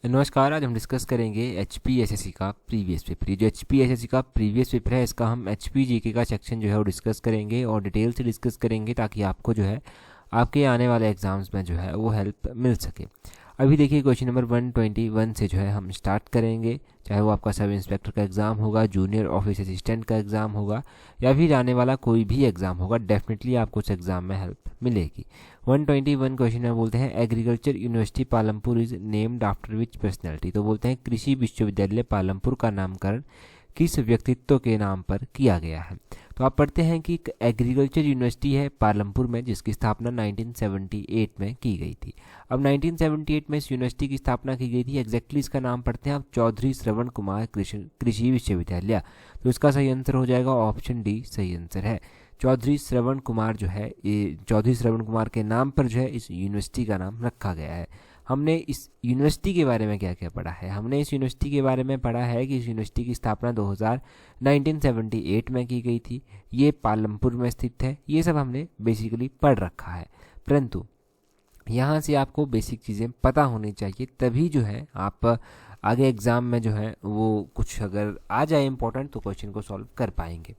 नमस्कार। आज हम डिस्कस करेंगे HPSSC का प्रीवियस पेपर। ये जो HPSSC का प्रीवियस पेपर है, इसका हम HPGK का सेक्शन जो है वो डिस्कस करेंगे और डिटेल से डिस्कस करेंगे ताकि आपको जो है आपके आने वाले एग्जाम्स में जो है वो हेल्प मिल सके। अभी देखिए क्वेश्चन नंबर 121 से जो है हम स्टार्ट करेंगे। चाहे वो आपका सब इंस्पेक्टर का एग्ज़ाम होगा, जूनियर ऑफिस असिस्टेंट का एग्ज़ाम होगा या फिर आने वाला कोई भी एग्ज़ाम होगा, डेफिनेटली आपको उस एग्ज़ाम में हेल्प मिलेगी। 121 क्वेश्चन में बोलते हैं agriculture university Palampur is named after which personality. तो बोलते हैं कृषि विश्वविद्यालय पालमपुर का नामकरण किस व्यक्तित्व के नाम पर किया गया है। तो आप पढ़ते हैं कि एक एग्रीकल्चर यूनिवर्सिटी है पालमपुर में जिसकी स्थापना 1978 में की गई थी। अब 1978 में इस यूनिवर्सिटी की स्थापना की गई थी। एग्जैक्टली इसका नाम पढ़ते हैं आप, चौधरी श्रवण कुमार कृषि विश्वविद्यालय। तो इसका सही आंसर हो जाएगा ऑप्शन डी सही आंसर है। चौधरी श्रवण कुमार जो है, ये चौधरी श्रवण कुमार के नाम पर जो है इस यूनिवर्सिटी का नाम रखा गया है। हमने इस यूनिवर्सिटी के बारे में क्या क्या पढ़ा है? हमने इस यूनिवर्सिटी के बारे में पढ़ा है कि इस यूनिवर्सिटी की स्थापना 1978 में की गई थी। ये पालमपुर में स्थित है। ये सब हमने बेसिकली पढ़ रखा है, परंतु यहाँ से आपको बेसिक चीज़ें पता होनी चाहिए, तभी जो है आप आगे एग्ज़ाम में जो है वो कुछ अगर आ जाए इंपॉर्टेंट तो क्वेश्चन को सॉल्व कर पाएंगे।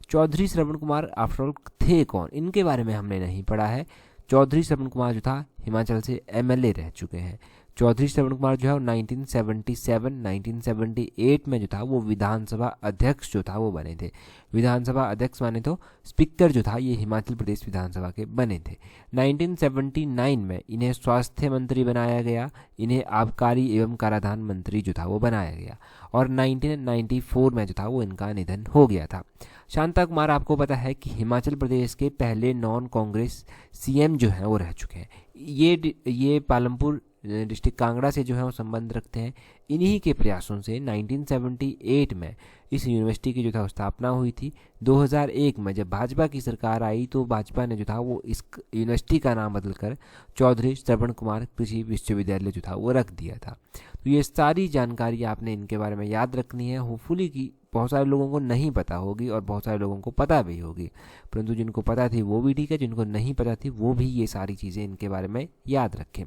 चौधरी श्रवण कुमार आफ्टर ऑल थे कौन, इनके बारे में हमने नहीं पढ़ा है। चौधरी श्रवण कुमार जो था हिमाचल से MLA रह चुके हैं। चौधरी श्रवण कुमार जो है 1978 में जो था वो विधानसभा अध्यक्ष जो था वो बने थे। विधानसभा अध्यक्ष माने तो स्पीकर जो था ये हिमाचल प्रदेश विधानसभा के बने थे। 1979 में इन्हें स्वास्थ्य मंत्री बनाया गया। इन्हें आबकारी एवं कराधान मंत्री जो था वो बनाया गया और 1994 में जो था वो इनका निधन हो गया था। शांता कुमार आपको पता है कि हिमाचल प्रदेश के पहले नॉन कांग्रेस CM जो हैं वो रह चुके हैं। ये पालमपुर डिस्ट्रिक्ट कांगड़ा से जो है वो संबंध रखते हैं। इन्हीं के प्रयासों से 1978 में इस यूनिवर्सिटी की जो था स्थापना हुई थी। 2001 में जब भाजपा की सरकार आई तो भाजपा ने जो था वो इस यूनिवर्सिटी का नाम बदलकर चौधरी श्रवण कुमार कृषि विश्वविद्यालय जो था वो रख दिया था। तो ये सारी जानकारी आपने इनके बारे में याद रखनी है। होपफुली कि बहुत सारे लोगों को नहीं पता होगी और बहुत सारे लोगों को पता भी होगी, परंतु जिनको पता थी वो भी ठीक है, जिनको नहीं पता थी वो भी ये सारी चीज़ें इनके बारे में याद रखें।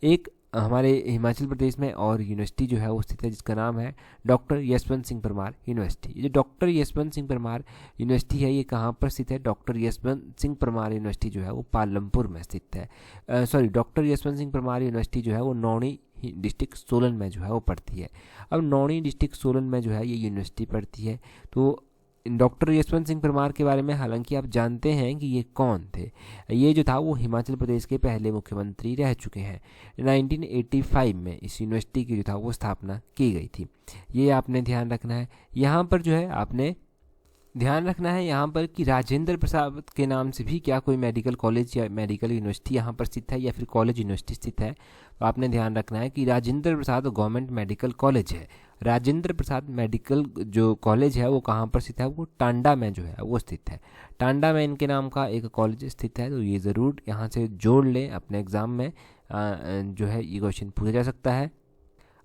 एक हमारे हिमाचल प्रदेश में और यूनिवर्सिटी जो है वो स्थित है जिसका नाम है डॉक्टर यशवंत सिंह परमार यूनिवर्सिटी। ये जो डॉक्टर यशवंत सिंह परमार यूनिवर्सिटी है ये कहाँ पर स्थित है? डॉक्टर यशवंत सिंह परमार यूनिवर्सिटी जो है वो पालमपुर में स्थित है। डॉक्टर यशवंत सिंह परमार यूनिवर्सिटी जो है वो नौणी डिस्ट्रिक्ट सोलन में जो है वो पड़ती है। अब नौणी डिस्ट्रिक्ट सोलन में जो है ये यूनिवर्सिटी पड़ती है। तो डॉक्टर यशवंत सिंह परमार के बारे में हालांकि आप जानते हैं कि ये कौन थे। ये जो था वो हिमाचल प्रदेश के पहले मुख्यमंत्री रह चुके हैं। 1985 में इस यूनिवर्सिटी की जो था वो स्थापना की गई थी। ये आपने ध्यान रखना है। यहाँ पर जो है आपने ध्यान रखना है यहाँ पर कि राजेंद्र प्रसाद के नाम से भी क्या कोई मेडिकल कॉलेज या मेडिकल यूनिवर्सिटी यहाँ पर स्थित है या फिर कॉलेज यूनिवर्सिटी स्थित है। तो आपने ध्यान रखना है कि Rajendra Prasad government medical college है। राजेंद्र प्रसाद मेडिकल जो कॉलेज है वो कहाँ पर स्थित है? वो टांडा में जो है वो स्थित है। टांडा में इनके नाम का एक कॉलेज स्थित है। तो ये ज़रूर यहाँ से जोड़ लें अपने एग्ज़ाम में, जो है ये क्वेश्चन पूछा जा सकता है।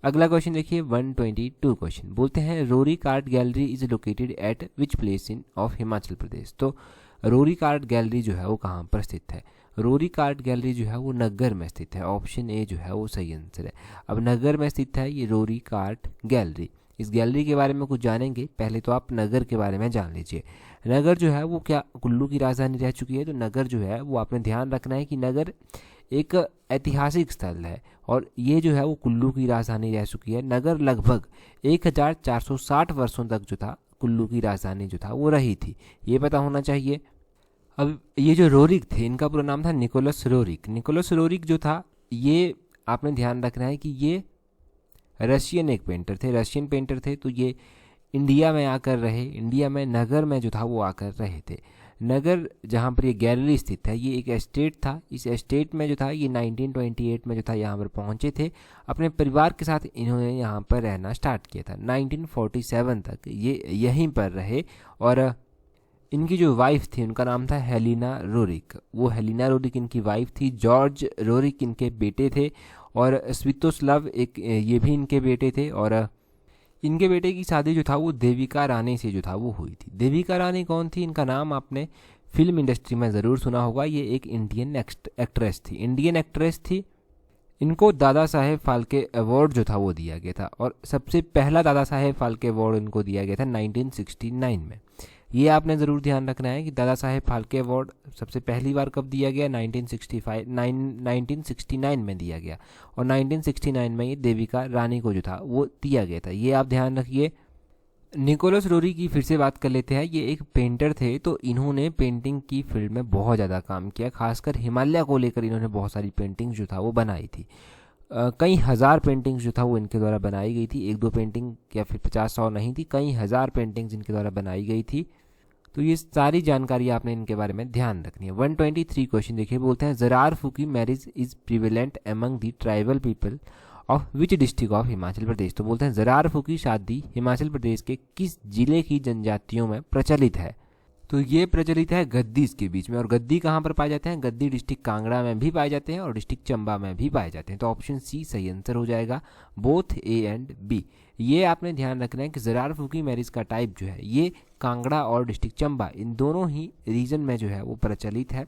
अगला क्वेश्चन देखिए 122 क्वेश्चन बोलते हैं Roerich art gallery is located at which place in of Himachal Pradesh. तो रोरी कार्ट गैलरी जो है वो कहाँ पर स्थित है? रोरी कार्ट गैलरी जो है वो नगर में स्थित है। ऑप्शन ए जो है वो सही आंसर है। अब नगर में स्थित है ये रोरी कार्ट गैलरी। इस गैलरी के बारे में कुछ जानेंगे, पहले तो आप नगर के बारे में जान लीजिए। नगर जो है वो क्या कुल्लू की राजधानी रह चुकी है। तो नगर जो है वो आपने ध्यान रखना है कि नगर एक ऐतिहासिक स्थल है और ये जो है वो कुल्लू की राजधानी रह चुकी है। नगर लगभग 1460 वर्षों तक जो था कुल्लू की राजधानी जो था वो रही थी, ये पता होना चाहिए। अब ये जो रोरिक थे इनका पूरा नाम था निकोलस रोरिक। निकोलस रोरिक जो था ये आपने ध्यान रखना है कि ये रशियन एक पेंटर थे, रशियन पेंटर थे। तो ये इंडिया में आकर रहे, इंडिया में नगर में जो था वो आकर रहे थे। नगर जहाँ पर ये गैलरी स्थित है ये एक एस्टेट था। इस एस्टेट में जो था ये 1928 में जो था यहाँ पर पहुँचे थे। अपने परिवार के साथ इन्होंने यहाँ पर रहना स्टार्ट किया था। 1947 तक ये यहीं पर रहे और इनकी जो वाइफ थी उनका नाम था हेलिना रोरिक। वो हेलिना रोरिक इनकी वाइफ थी। जॉर्ज रोरिक इनके बेटे थे और स्वितोस्लाव एक ये भी इनके बेटे थे। और इनके बेटे की शादी जो था वो देविका रानी से जो था वो हुई थी। देविका रानी कौन थी? इनका नाम आपने फिल्म इंडस्ट्री में ज़रूर सुना होगा। ये एक इंडियन एक्ट्रेस थी, इंडियन एक्ट्रेस थी। इनको दादा साहेब फाल्के अवार्ड जो था वो दिया गया था, और सबसे पहला दादा साहेब फाल्के अवार्ड इनको दिया गया था 1969 में। ये आपने ज़रूर ध्यान रखना है कि दादा साहेब फाल्के अवार्ड सबसे पहली बार कब दिया गया, 1969 में दिया गया, और 1969 में ये देविका रानी को जो था वो दिया गया था। ये आप ध्यान रखिए। निकोलस रोरी की फिर से बात कर लेते हैं। ये एक पेंटर थे, तो इन्होंने पेंटिंग की फील्ड में बहुत ज़्यादा काम किया, खासकर हिमालय को लेकर इन्होंने बहुत सारी पेंटिंग जो था वो बनाई थी। कई हज़ार पेंटिंग्स जो था वो इनके द्वारा बनाई गई थी। एक दो पेंटिंग या फिर 50-100 नहीं थी, कई हज़ार पेंटिंग्स इनके द्वारा बनाई गई थी। तो ये सारी जानकारी आपने इनके बारे में ध्यान रखनी है। 123 क्वेश्चन देखिए, बोलते हैं ज़रार फूकी marriage is prevalent among the tribal people of which district of Himachal Pradesh. तो बोलते हैं ज़रार फूकी शादी हिमाचल प्रदेश के किस जिले की जनजातियों में प्रचलित है। तो ये प्रचलित है गद्दीज के बीच में, और गद्दी कहाँ पर पाए जाते हैं, गद्दी डिस्ट्रिक्ट कांगड़ा में भी पाए जाते हैं और डिस्ट्रिक्ट चंबा में भी पाए जाते हैं। तो ऑप्शन सी सही आंसर हो जाएगा, बोथ ए एंड बी। ये आपने ध्यान रखना है कि ज़रार फूकी मैरिज का टाइप जो है ये कांगड़ा और डिस्ट्रिक्ट चंबा इन दोनों ही रीजन में जो है वो प्रचलित है।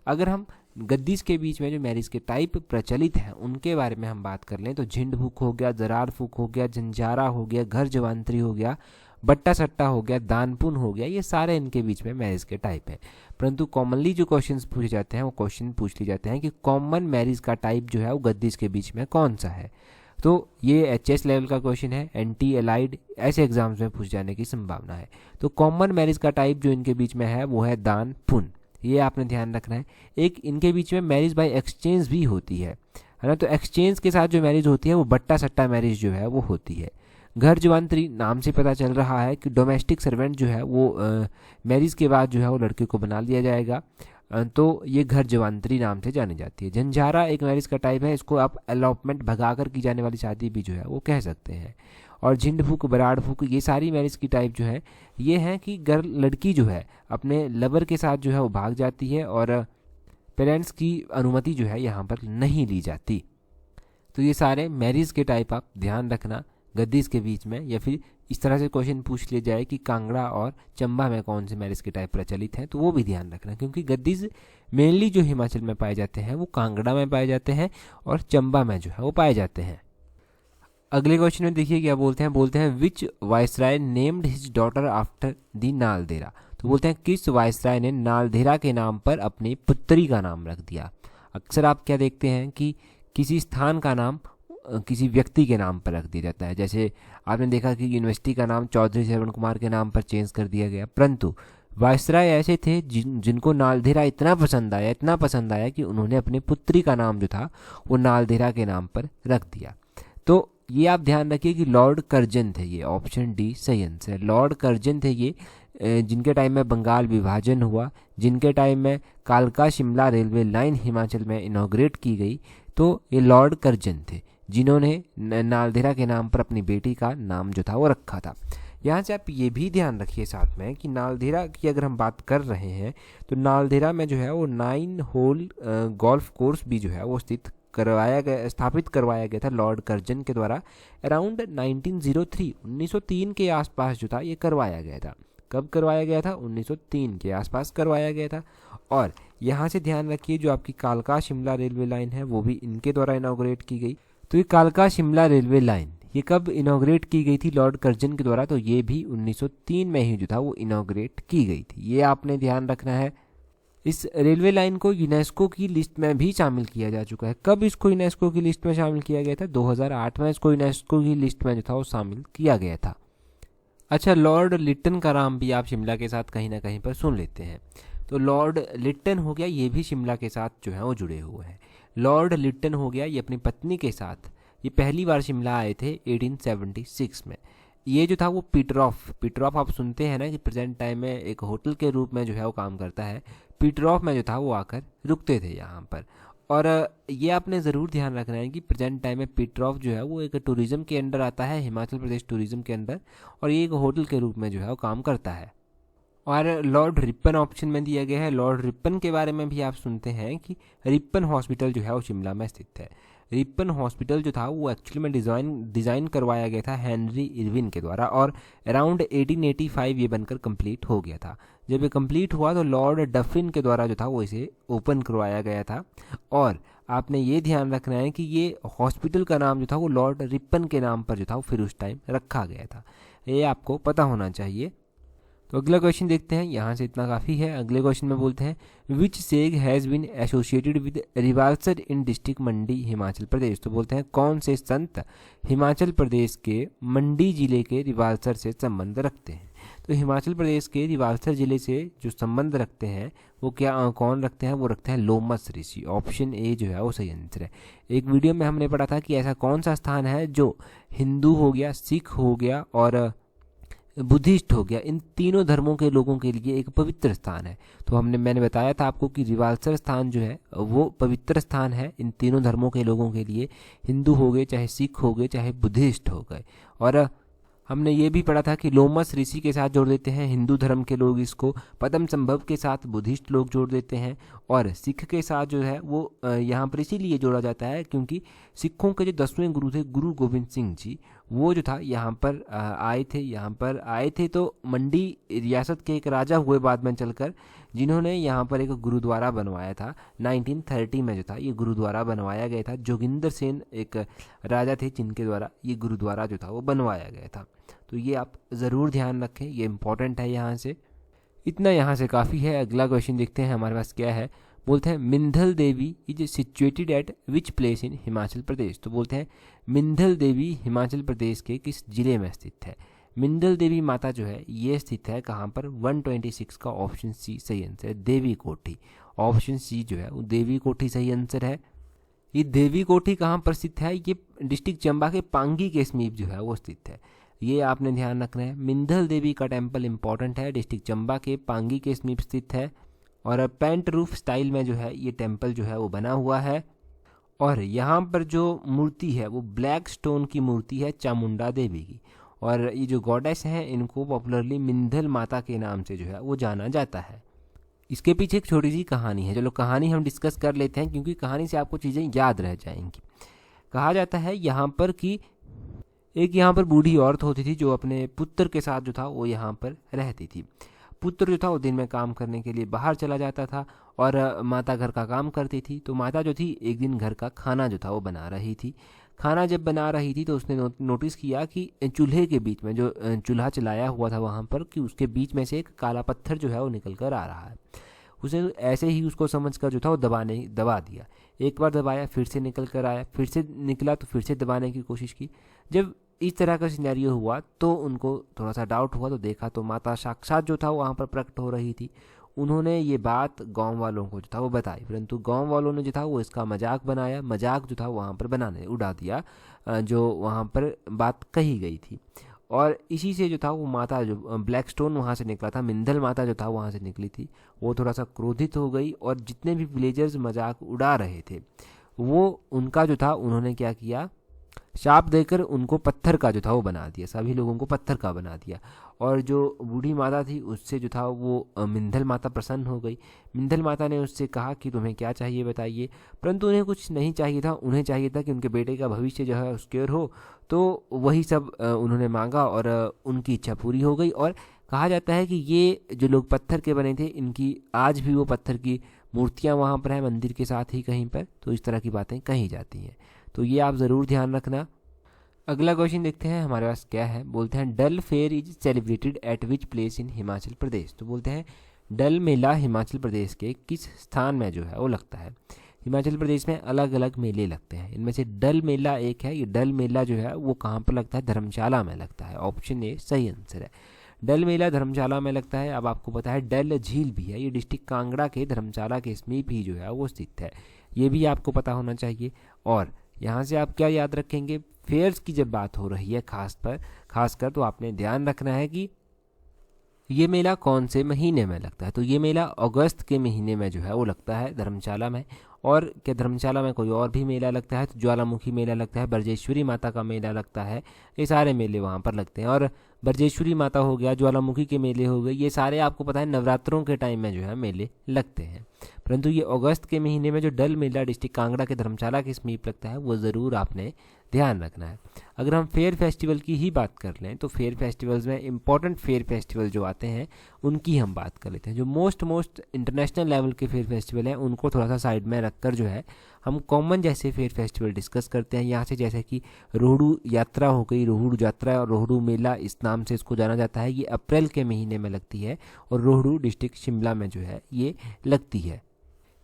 अगर हम गद्दीज के बीच में जो मैरिज के टाइप प्रचलित हैं उनके बारे में हम बात कर लें तो झिंड फूक हो गया, ज़रार फूक हो गया, जंजारा हो गया, घर जवांतरी हो गया, बट्टा सट्टा हो गया, दानपुन हो गया, ये सारे इनके बीच में मैरिज के टाइप हैं। परंतु कॉमनली जो क्वेश्चंस पूछे जाते हैं वो क्वेश्चन पूछ लिए जाते हैं कि कॉमन मैरिज का टाइप जो है वो गद्दीज के बीच में कौन सा है। तो ये HS लेवल का क्वेश्चन है, NT एलाइड ऐसे एग्जाम्स में पूछ जाने की संभावना है। तो कॉमन मैरिज का टाइप जो इनके बीच में है वो है दान पुन, ये आपने ध्यान रखना है। एक इनके बीच में मैरिज बाय एक्सचेंज भी होती है ना, तो एक्सचेंज के साथ जो मैरिज होती है वो बट्टा सट्टा मैरिज जो है वो होती है। घर जवांतरी नाम से पता चल रहा है कि डोमेस्टिक सर्वेंट जो है वो मैरिज के बाद जो है वो लड़के को बना लिया जाएगा, तो ये घर जवांतरी नाम से जानी जाती है। जंजारा एक मैरिज का टाइप है, इसको आप अलॉपमेंट भगाकर की जाने वाली शादी भी जो है वो कह सकते हैं। और झिंड फूक, बराड़ फूक, ये सारी मैरिज की टाइप जो है ये है कि लड़की जो है अपने लवर के साथ जो है वो भाग जाती है और पेरेंट्स की अनुमति जो है यहाँ पर नहीं ली जाती। तो ये सारे मैरिज के टाइप आप ध्यान रखना गद्दीज के बीच में, या फिर इस तरह से क्वेश्चन पूछ लिया जाए कि कांगड़ा और चंबा में कौन से मैरिज के टाइप प्रचलित हैं तो वो भी ध्यान रखना, क्योंकि गद्दीज मेनली जो हिमाचल में पाए जाते हैं वो कांगड़ा में पाए जाते हैं और चंबा में जो है वो पाए जाते हैं। अगले क्वेश्चन में देखिए क्या बोलते हैं which viceroy named his daughter after the Naldehra. तो बोलते हैं किस वायसराय ने नालदेहरा के नाम पर अपनी पुत्री का नाम रख दिया। अक्सर आप क्या देखते हैं कि किसी स्थान का नाम किसी व्यक्ति के नाम पर रख दिया जाता है। जैसे आपने देखा कि यूनिवर्सिटी का नाम चौधरी श्रवण कुमार के नाम पर चेंज कर दिया गया, परंतु वायसराय ऐसे थे जिनको नालदेहरा इतना पसंद आया कि उन्होंने अपनी पुत्री का नाम जो था वो नालदेहरा के नाम पर रख दिया। तो ये आप ध्यान रखिए कि लॉर्ड कर्जन थे, ये ऑप्शन डी सही आंसर। लॉर्ड कर्जन थे ये, जिनके टाइम में बंगाल विभाजन हुआ, जिनके टाइम में कालका शिमला रेलवे लाइन हिमाचल में इनॉग्रेट की गई, तो ये लॉर्ड कर्जन थे जिन्होंने नालदेहरा के नाम पर अपनी बेटी का नाम जो था वो रखा था। यहाँ से आप ये भी ध्यान रखिए साथ में कि नालदेहरा की अगर हम बात कर रहे हैं तो नालदेहरा में जो है वो 9 होल गोल्फ कोर्स भी जो है वो स्थापित करवाया गया था लॉर्ड कर्जन के द्वारा अराउंड 1903 के आसपास जो था ये करवाया गया था। कब करवाया गया था? 1903 के आसपास करवाया गया था। और यहाँ से ध्यान रखिए जो आपकी कालका शिमला रेलवे लाइन है वो भी इनके द्वारा इनॉग्रेट की गई। तो ये कालका शिमला रेलवे लाइन ये कब इनॉग्रेट की गई थी लॉर्ड कर्जन के द्वारा? तो ये भी 1903 में ही जो था वो इनॉग्रेट की गई थी, ये आपने ध्यान रखना है। इस रेलवे लाइन को यूनेस्को की लिस्ट में भी शामिल किया जा चुका है। कब इसको यूनेस्को की लिस्ट में शामिल किया गया था? 2008 में इसको यूनेस्को की लिस्ट में जो था वो शामिल किया गया था। अच्छा, लॉर्ड लिट्टन का नाम भी आप शिमला के साथ कहीं ना कहीं पर सुन लेते हैं। तो लॉर्ड लिट्टन हो गया, ये भी शिमला के साथ जो है वो जुड़े हुए हैं। लॉर्ड लिट्टन हो गया, ये अपनी पत्नी के साथ ये पहली बार शिमला आए थे 1876 में। ये जो था वो पीटरऑफ आप सुनते हैं ना कि प्रेजेंट टाइम में एक होटल के रूप में जो है वो काम करता है। पीटरऑफ में जो था वो आकर रुकते थे यहाँ पर। और ये आपने ज़रूर ध्यान रखना है कि प्रेजेंट टाइम में पीटरऑफ जो है वो एक टूरिज़्म के अंडर आता है, हिमाचल प्रदेश टूरिज़्म के अंदर, और ये एक होटल के रूप में जो है वो काम करता है। और लॉर्ड रिपन ऑप्शन में दिया गया है। लॉर्ड रिपन के बारे में भी आप सुनते हैं कि रिपन हॉस्पिटल जो है वो शिमला में स्थित है। रिपन हॉस्पिटल जो था वो एक्चुअली में डिज़ाइन करवाया गया था हेनरी इरविन के द्वारा, और अराउंड 1885 ये बनकर कंप्लीट हो गया था। जब ये कंप्लीट हुआ तो लॉर्ड डफरिन के द्वारा जो था वो इसे ओपन करवाया गया था। और आपने ये ध्यान रखना है कि ये हॉस्पिटल का नाम जो था वो लॉर्ड रिपन के नाम पर जो था वो फिर उस टाइम रखा गया था, ये आपको पता होना चाहिए। तो अगला क्वेश्चन देखते हैं, यहाँ से इतना काफ़ी है। अगले क्वेश्चन में बोलते हैं which sage has been associated with Rewalsar in district Mandi Himachal Pradesh. तो बोलते हैं कौन से संत हिमाचल प्रदेश के मंडी जिले के रिवाल्सर से संबंध रखते हैं। तो हिमाचल प्रदेश के रिवाल्सर जिले से जो संबंध रखते हैं वो कौन रखते हैं, वो रखते हैं लोमस ऋषि। ऑप्शन ए जो है वो सही आंसर है। एक वीडियो में हमने पढ़ा था कि ऐसा कौन सा स्थान है जो हिंदू हो गया, सिख हो गया और बुद्धिस्ट हो गया, इन तीनों धर्मों के लोगों के लिए एक पवित्र स्थान है। तो मैंने बताया था आपको कि रिवाल्सर स्थान जो है वो पवित्र स्थान है इन तीनों धर्मों के लोगों के लिए, हिंदू हो गए, चाहे सिख हो गए, चाहे बुद्धिस्ट हो गए। और हमने ये भी पढ़ा था कि लोमस ऋषि के साथ जोड़ देते हैं हिंदू धर्म के लोग, इसको पद्म संभव के साथ बुद्धिस्ट लोग जोड़ देते हैं, और सिख के साथ जो है वो यहाँ पर इसीलिए जोड़ा जाता है क्योंकि सिखों के जो 10वें गुरु थे गुरु गोविंद सिंह जी, वो जो था यहाँ पर आए थे तो मंडी रियासत के एक राजा हुए बाद में चलकर, जिन्होंने यहाँ पर एक गुरुद्वारा बनवाया था। 1930 में जो था ये गुरुद्वारा बनवाया गया था। जोगिंदर सेन एक राजा थे जिनके द्वारा ये गुरुद्वारा जो था वो बनवाया गया था। तो ये आप ज़रूर ध्यान रखें, ये इंपॉर्टेंट है। यहाँ से इतना यहाँ से काफ़ी है। अगला क्वेश्चन देखते हैं हमारे पास क्या है। बोलते हैं Mindhal Devi is situated at which place in Himachal Pradesh. तो बोलते हैं मिंधल देवी हिमाचल प्रदेश के किस जिले में स्थित है। मिंधल देवी माता जो है ये स्थित है कहाँ पर, 126 का ऑप्शन सी सही आंसर है, देवी कोठी। ऑप्शन सी जो है वो देवी कोठी सही आंसर है। ये देवी कोठी कहाँ पर स्थित है, ये डिस्ट्रिक्ट चंबा के पांगी के समीप जो है वो स्थित है, ये आपने ध्यान रखना है। मिंधल देवी का टेम्पल इंपॉर्टेंट है, डिस्ट्रिक्ट चंबा के पांगी के समीप स्थित है, और पेंट रूफ स्टाइल में जो है ये टेम्पल जो है वो बना हुआ है। और यहाँ पर जो मूर्ति है वो ब्लैक स्टोन की मूर्ति है चामुंडा देवी की, और ये जो गॉडेस हैं इनको पॉपुलरली मिंधल माता के नाम से जो है वो जाना जाता है। इसके पीछे एक छोटी सी कहानी है, चलो कहानी हम डिस्कस कर लेते हैं क्योंकि कहानी से आपको चीज़ें याद रह जाएंगी। कहा जाता है यहाँ पर कि एक यहाँ पर बूढ़ी औरत होती थी जो अपने पुत्र के साथ जो था वो यहाँ पर रहती थी। पुत्र जो था वो दिन में काम करने के लिए बाहर चला जाता था और माता घर का काम करती थी। तो माता जो थी एक दिन घर का खाना जो था वो बना रही थी। खाना जब बना रही थी तो उसने नोटिस किया कि चूल्हे के बीच में जो चूल्हा चलाया हुआ था वहाँ पर, कि उसके बीच में से एक काला पत्थर जो है वो निकल कर आ रहा है। उसने ऐसे ही उसको समझकर जो था वो दबा दिया। एक बार दबाया, फिर से निकल कर आया, फिर से निकला तो फिर से दबाने की कोशिश की। जब इस तरह का सिनेरियो हुआ तो उनको थोड़ा सा डाउट हुआ, तो देखा तो माता साक्षात जो था वहाँ पर प्रकट हो रही थी। उन्होंने ये बात गांव वालों को जो था वो बताई, परंतु गांव वालों ने जो था वो इसका मजाक बनाया, मजाक जो था वहाँ पर उड़ा दिया जो वहाँ पर बात कही गई थी। और इसी से जो था वो माता जो ब्लैक स्टोन वहाँ से निकला था, मिंधल माता जो था वहाँ से निकली थी, वो थोड़ा सा क्रोधित हो गई और जितने भी विलेजर्स मजाक उड़ा रहे थे वो उनका जो था उन्होंने क्या किया, शाप देकर उनको पत्थर का जो था वो बना दिया, सभी लोगों को पत्थर का बना दिया। और जो बूढ़ी माता थी उससे जो था वो मिंधल माता प्रसन्न हो गई। मिंधल माता ने उससे कहा कि तुम्हें क्या चाहिए बताइए, परंतु उन्हें कुछ नहीं चाहिए था। उन्हें चाहिए था कि उनके बेटे का भविष्य जो है सिक्योर हो, तो वही सब उन्होंने मांगा और उनकी इच्छा पूरी हो गई। और कहा जाता है कि ये जो लोग पत्थर के बने थे इनकी आज भी वो पत्थर की मूर्तियाँ वहाँ पर है मंदिर के साथ ही कहीं पर, तो इस तरह की बातें कही जाती हैं। तो ये आप ज़रूर ध्यान रखना। अगला क्वेश्चन देखते हैं हमारे पास क्या है। बोलते हैं Dal fair is celebrated at which place in Himachal Pradesh. तो बोलते हैं डल मेला हिमाचल प्रदेश के किस स्थान में जो है वो लगता है। हिमाचल प्रदेश में अलग अलग मेले लगते हैं, इनमें से डल मेला एक है। ये डल मेला जो है वो कहाँ पर लगता है, धर्मशाला में लगता है। ऑप्शन ए सही आंसर है, डल मेला धर्मशाला में लगता है। अब आपको पता है डल झील भी है, ये डिस्ट्रिक्ट कांगड़ा के धर्मशाला के समीप ही जो है वो स्थित है, ये भी आपको पता होना चाहिए। और यहाँ से आप क्या याद रखेंगे, फेयर्स की जब बात हो रही है खासकर तो आपने ध्यान रखना है कि ये मेला कौन से महीने में लगता है। तो ये मेला अगस्त के महीने में जो है वो लगता है धर्मशाला में। और क्या धर्मशाला में कोई और भी मेला लगता है, तो ज्वालामुखी मेला लगता है, बरजेश्वरी माता का मेला लगता है, ये सारे मेले वहाँ पर लगते हैं। और बरजेश्वरी माता हो गया, ज्वालामुखी के मेले हो गए, ये सारे आपको पता है नवरात्रों के टाइम में जो है मेले लगते हैं। परंतु ये अगस्त के महीने में जो डल मेला डिस्ट्रिक्ट कांगड़ा के धर्मशाला के समीप लगता है वो ज़रूर आपने ध्यान रखना है। अगर हम फेयर फेस्टिवल की ही बात कर लें तो फेयर फेस्टिवल्स में इंपॉर्टेंट फेयर फेस्टिवल जो आते हैं उनकी हम बात कर लेते हैं। जो मोस्ट इंटरनेशनल लेवल के फेयर फेस्टिवल हैं उनको थोड़ा सा साइड में रखकर जो है हम कॉमन जैसे फेयर फेस्टिवल डिस्कस करते हैं यहाँ से, जैसे कि रोहड़ू यात्रा हो गई। रोहड़ू यात्रा और रोहड़ू मेला इस नाम से इसको जाना जाता है। ये अप्रैल के महीने में लगती है और रोहड़ू डिस्ट्रिक्ट शिमला में जो है ये लगती है।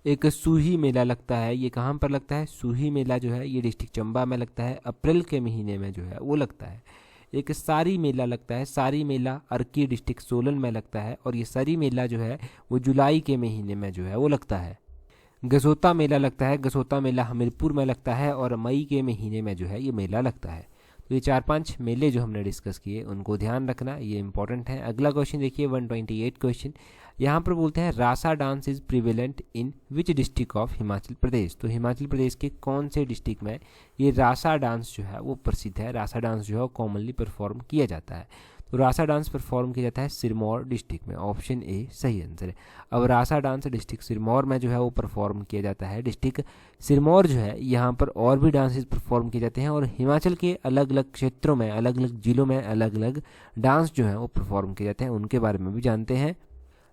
एक सूही मेला लगता है, ये कहाँ पर लगता है? सूही मेला जो है ये डिस्ट्रिक्ट चंबा में लगता है, अप्रैल के महीने में जो है वो लगता है। एक सारी मेला लगता है, सारी मेला अर्की डिस्ट्रिक्ट सोलन में लगता है और ये सारी मेला जो है वो जुलाई के महीने में जो है वो लगता है। गसोता मेला लगता है, गसोता मेला हमीरपुर में लगता है और मई के महीने में जो है ये मेला लगता है। तो ये 4-5 मेले जो हमने डिस्कस किए उनको ध्यान रखना, ये इंपॉर्टेंट है। अगला क्वेश्चन देखिए 128 क्वेश्चन, यहाँ पर बोलते हैं Rasa dance is prevalent in which district of Himachal Pradesh. तो हिमाचल प्रदेश के कौन से डिस्ट्रिक्ट में ये रासा डांस जो है वो प्रसिद्ध है? रासा डांस जो है कॉमनली परफॉर्म किया जाता है। तो रासा डांस परफॉर्म किया जाता है सिरमौर डिस्ट्रिक्ट में, ऑप्शन ए सही आंसर है। अब रासा डांस डिस्ट्रिक्ट सिरमौर में जो है वो परफॉर्म किया जाता है। डिस्ट्रिक्ट सिरमौर जो है यहाँ पर और भी डांसेस परफॉर्म किए जाते हैं और हिमाचल के अलग अलग क्षेत्रों में, अलग अलग जिलों में अलग अलग डांस जो है वो परफॉर्म किए जाते हैं, उनके बारे में भी जानते हैं।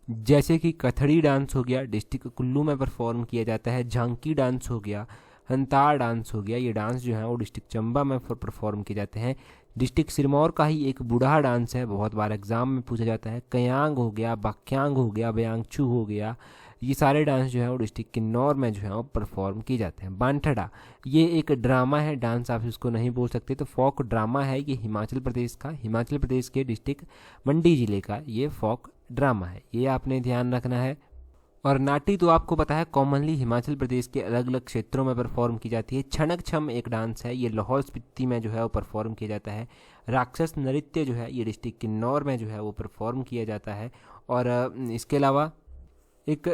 जैसे कि कथड़ी डांस हो गया, डिस्ट्रिक्ट कुल्लू में परफॉर्म किया जाता है। झांकी डांस हो गया, हंताड़ डांस हो गया, ये डांस जो है वो डिस्ट्रिक्ट चंबा में परफॉर्म किए जाते हैं। डिस्ट्रिक्ट सिरमौर का ही एक बूढ़ा डांस है, बहुत बार एग्जाम में पूछा जाता है। कयांग हो गया, बाख्यांग हो गया, बयांगचू हो गया, ये सारे डांस जो है वो डिस्ट्रिक्ट किन्नौर में जो है वो परफॉर्म किए जाते हैं। बांठड़ा ये एक ड्रामा है, डांस आप इसको नहीं बोल सकते, तो फोक ड्रामा है। ये हिमाचल प्रदेश के डिस्ट्रिक्ट मंडी जिले का ये फोक ड्रामा है, ये आपने ध्यान रखना है। और नाटी तो आपको पता है कॉमनली हिमाचल प्रदेश के अलग अलग क्षेत्रों में परफॉर्म की जाती है। छनक छम एक डांस है, ये लाहौल स्पीति में जो है वो परफॉर्म किया जाता है। राक्षस नृत्य जो है ये डिस्ट्रिक्ट किन्नौर में जो है वो परफॉर्म किया जाता है। और इसके अलावा एक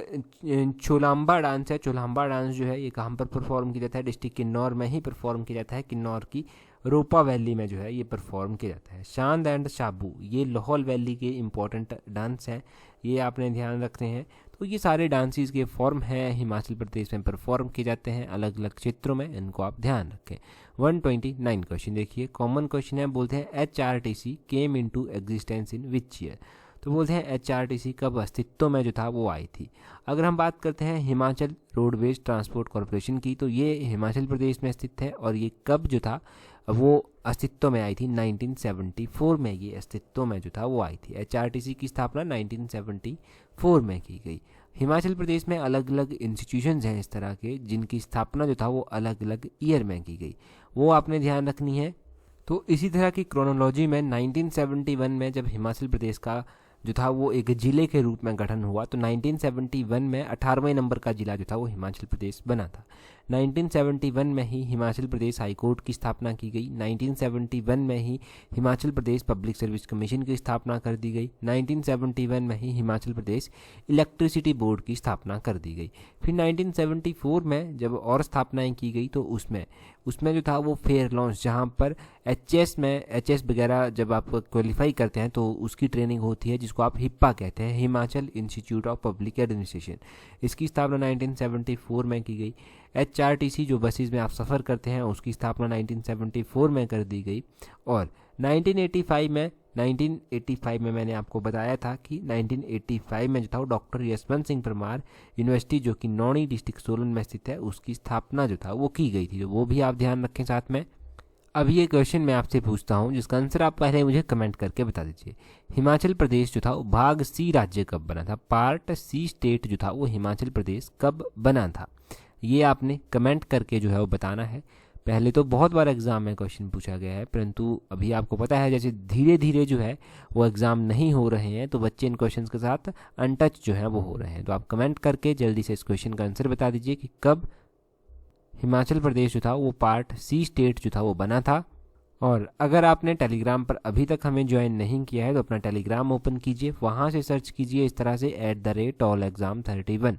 चोलाम्बा डांस है, चोलाम्बा डांस जो है ये कहाँ पर परफॉर्म किया जाता है? डिस्ट्रिक्ट किन्नौर में ही परफॉर्म किया जाता है। किन्नौर की रोपा वैली में जो है ये परफॉर्म किया जाता है। शांद एंड शाबू ये लाहौल वैली के इम्पोर्टेंट डांस हैं, ये आपने ध्यान रखते हैं। तो ये सारे डांसेस के फॉर्म हैं, हिमाचल प्रदेश में परफॉर्म किए जाते हैं अलग अलग क्षेत्रों में, इनको आप ध्यान रखें। 129 क्वेश्चन देखिए, कॉमन क्वेश्चन है, बोलते हैं HRTC came into existence in which year. तो बोलते हैं HRTC कब अस्तित्व में जो था वो आई थी। अगर हम बात करते हैं हिमाचल रोडवेज ट्रांसपोर्ट कॉरपोरेशन की, तो ये हिमाचल प्रदेश में स्थित है और ये कब जो था वो अस्तित्व में आई थी? 1974 में ये अस्तित्व में जो था वो आई थी। HRTC की स्थापना 1974 में की गई। हिमाचल प्रदेश में अलग अलग इंस्टीट्यूशंस हैं इस तरह के जिनकी स्थापना जो था वो अलग अलग ईयर में की गई, वो आपने ध्यान रखनी है। तो इसी तरह की क्रोनोलॉजी में 1971 में जब हिमाचल प्रदेश का जो था वो एक ज़िले के रूप में गठन हुआ, तो 1971 में 18वें नंबर का ज़िला जो था वो हिमाचल प्रदेश बना था। 1971 में ही हिमाचल प्रदेश हाई कोर्ट की स्थापना की गई। 1971 में ही Himachal Pradesh public service commission की स्थापना कर दी गई। 1971 में ही हिमाचल प्रदेश इलेक्ट्रिसिटी बोर्ड की स्थापना कर दी गई। फिर 1974 में जब और स्थापनाएं की गई तो उसमें जो था वो फेयर लॉन्च, जहाँ पर एचएस वगैरह जब आप क्वालिफाई करते हैं तो उसकी ट्रेनिंग होती है, जिसको आप हिप्पा कहते हैं, Himachal institute of public administration, इसकी स्थापना 1974 में की गई। HRTC जो बसेस में आप सफ़र करते हैं उसकी स्थापना 1974 में कर दी गई। और 1985 में मैंने आपको बताया था कि 1985 में जो था वो डॉक्टर यशवंत सिंह परमार यूनिवर्सिटी जो कि नौणी डिस्ट्रिक्ट सोलन में स्थित है उसकी स्थापना जो था वो की गई थी, तो वो भी आप ध्यान रखें साथ में। अब ये क्वेश्चन मैं आपसे पूछता हूँ जिसका आंसर आप पहले मुझे कमेंट करके बता दीजिए। हिमाचल प्रदेश जो था वो भाग सी राज्य कब बना था? पार्ट सी स्टेट जो था वो हिमाचल प्रदेश कब बना था? ये आपने कमेंट करके जो है वो बताना है। पहले तो बहुत बार एग्जाम में क्वेश्चन पूछा गया है, परंतु अभी आपको पता है जैसे धीरे धीरे जो है वो एग्ज़ाम नहीं हो रहे हैं तो बच्चे इन क्वेश्चंस के साथ अनटच जो है वो हो रहे हैं। तो आप कमेंट करके जल्दी से इस क्वेश्चन का आंसर बता दीजिए कि कब हिमाचल प्रदेश जो था वो पार्ट सी स्टेट जो था वो बना था। और अगर आपने टेलीग्राम पर अभी तक हमें ज्वाइन नहीं किया है तो अपना टेलीग्राम ओपन कीजिए, वहाँ से सर्च कीजिए इस तरह से @allexam31,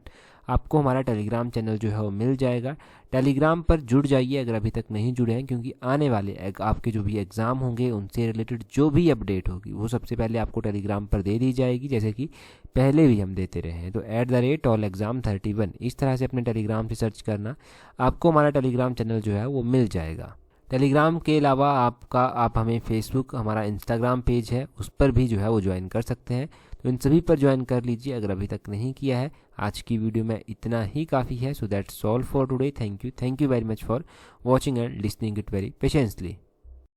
आपको हमारा टेलीग्राम चैनल जो है वो मिल जाएगा। टेलीग्राम पर जुड़ जाइए अगर अभी तक नहीं जुड़े हैं, क्योंकि आने वाले आपके जो भी एग्ज़ाम होंगे उनसे रिलेटेड जो भी अपडेट होगी वो सबसे पहले आपको टेलीग्राम पर दे दी जाएगी, जैसे कि पहले भी हम देते रहे हैं। तो @allexam31 इस तरह से अपने टेलीग्राम से सर्च करना, आपको हमारा टेलीग्राम चैनल जो है वो मिल जाएगा। टेलीग्राम के अलावा आप हमें फेसबुक, हमारा इंस्टाग्राम पेज है, उस पर भी जो है वो ज्वाइन कर सकते हैं। तो इन सभी पर ज्वाइन कर लीजिए अगर अभी तक नहीं किया है। आज की वीडियो में इतना ही काफ़ी है। So that's all for today. Thank you very much for watching and listening it very patiently.